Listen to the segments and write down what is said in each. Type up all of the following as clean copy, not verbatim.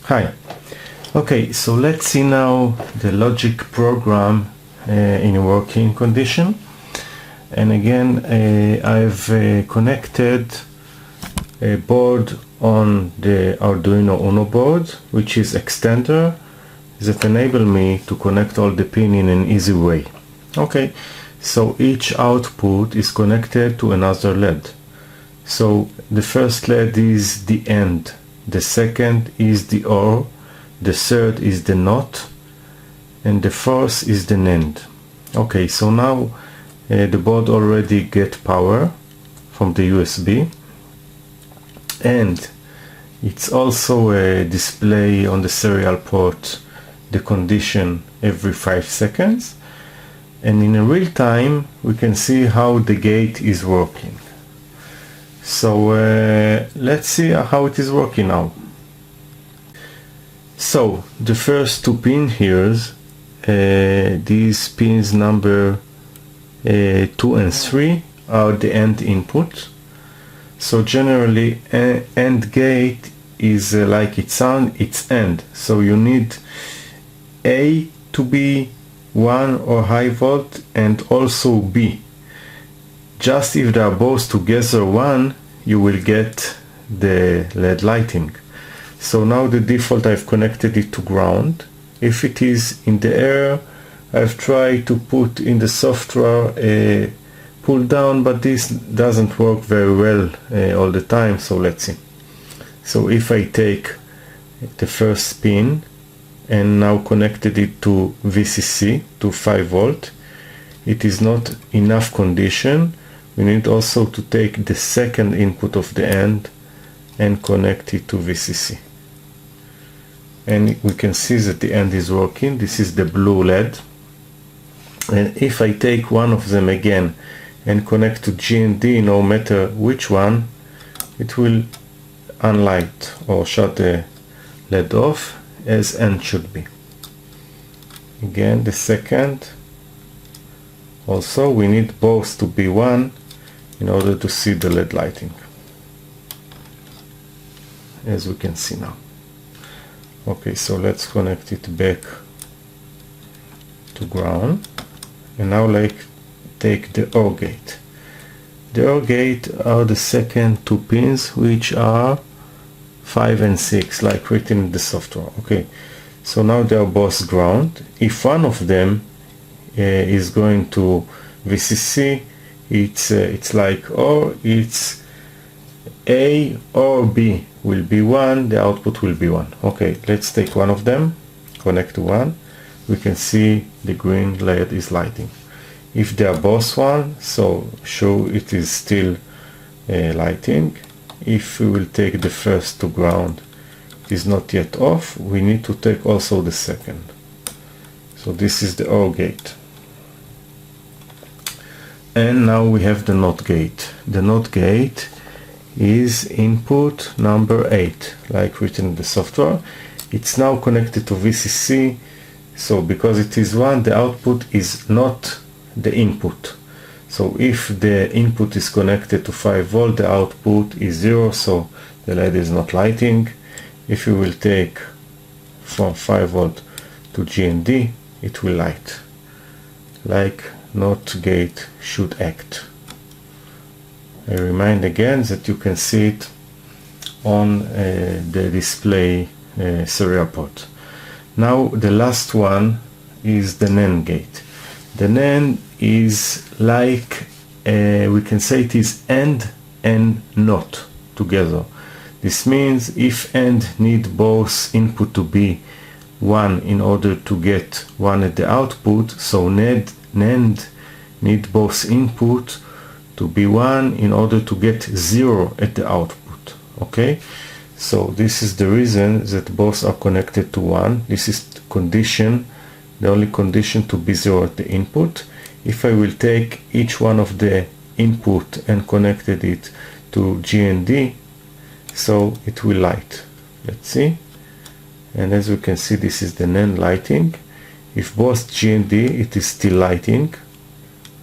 Hi. Okay, so let's see now the logic program in working condition. And again, I've connected a board on the Arduino UNO board, which is extender that enable me to connect all the pin in an easy way. Okay, so each output is connected to another LED. So the first LED is the AND, the second is the OR, the third is the NOT, and the fourth is the NAND. Okay, so now the board already get power from the USB, and it's also a display on the serial port the condition every 5 seconds, and in a real time we can see how the gate is working. So let's see how it is working now. So the first two pins here, these pins number 2 and 3 are the AND input. So generally AND gate is like it sounds, it's AND. So you need A to be 1 or high volt and also B. Just if they are both together 1, you will get the LED lighting. So now the default, I've connected it to ground. If it is in the air, I've tried to put in the software a pull down, but this doesn't work very well all the time. So let's see. So if I take the first pin and now connected it to VCC to 5 volt, it is not enough condition. We need also to take the second input of the AND and connect it to VCC. And we can see that the AND is working. This is the blue LED. And if I take one of them again and connect to GND, no matter which one, it will unlight or shut the LED off as AND should be. Again, the second. Also, we need both to be 1 in order to see the LED lighting, as we can see now. Okay, so let's connect it back to ground. And now take the OR gate. The OR gate are the second two pins, which are 5 and 6, like written in the software. Okay, so now they are both ground. If one of them is going to VCC, it's like, or it's A or B will be 1, the output will be 1. Okay, let's take one of them, connect to 1. We can see the green LED is lighting. If they are both 1, so sure it is still lighting. If we will take the first to ground, it is not yet off. We need to take also the second. So this is the OR gate. And now we have the NOT gate. The NOT gate is input number 8, like written in the software. It's now connected to VCC. So because it is 1, the output is not the input. So if the input is connected to 5 volt, the output is 0, so the LED is not lighting. If you will take from 5 volt to GND, it will light, like NOT gate should act. I remind again that you can see it on the display serial port. Now the last one is the NAND gate. The NAND is like, we can say it is AND and NOT together. This means if AND need both input to be 1 in order to get 1 at the output, so NAND need both input to be 1 in order to get 0 at the output. Okay, so this is the reason that both are connected to 1. This is the condition, the only condition to be 0 at the input. If I will take each one of the input and connected it to GND, so it will light. Let's see. And as we can see, this is the NAND lighting. If both GND, it is still lighting.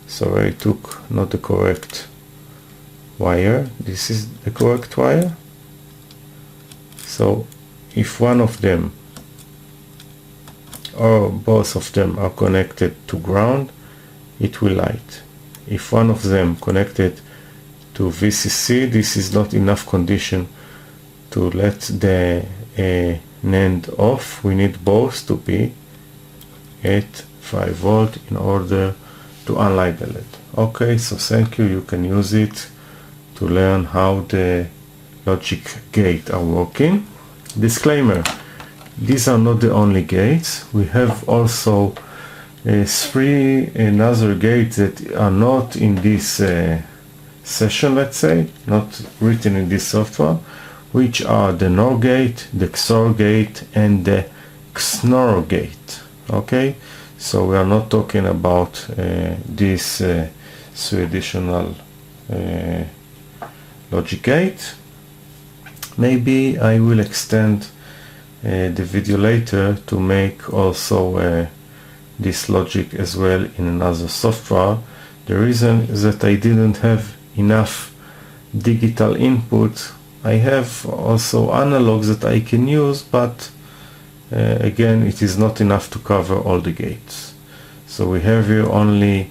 So I took not the correct wire. This is the correct wire. So if one of them or both of them are connected to ground, it will light. If one of them connected to VCC, this is not enough condition to let the NAND off. We need both to be at 5 volt in order to unlight the LED. Okay, so thank you. You can use it to learn how the logic gate are working. Disclaimer: these are not the only gates. We have also 3 another gates that are not in this session, let's say, not written in this software, which are the NOR gate, the XOR gate, and the XNOR gate. Okay, so we are not talking about this 3 additional logic gate. Maybe I will extend the video later to make also this logic as well in another software. The reason is that I didn't have enough digital input. I have also analogs that I can use, but again, it is not enough to cover all the gates. So we have here only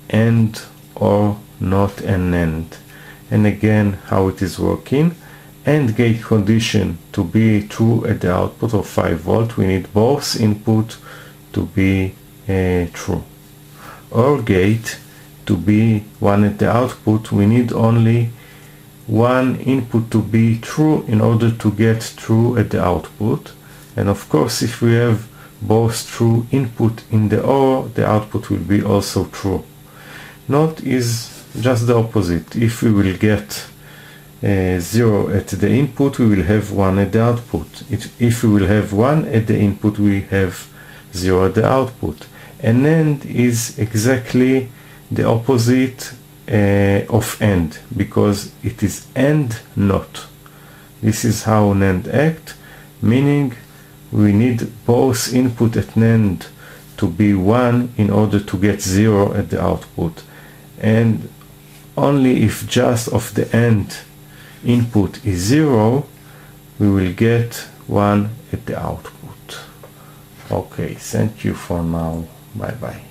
AND, OR, NOT, and NAND. And again, how it is working. AND gate condition to be true at the output of 5 volt, we need both input to be true. OR gate to be 1 at the output, we need only one input to be true in order to get true at the output. And of course, if we have both true input in the OR, the output will be also true. NOT is just the opposite. If we will get 0 at the input, we will have 1 at the output. If we will have 1 at the input, we have 0 at the output. And NAND is exactly the opposite of AND, because it is AND NOT. This is how NAND acts, meaning we need both input at NAND to be 1 in order to get 0 at the output. And only if just of the AND input is 0, we will get 1 at the output. Okay, thank you for now. Bye bye.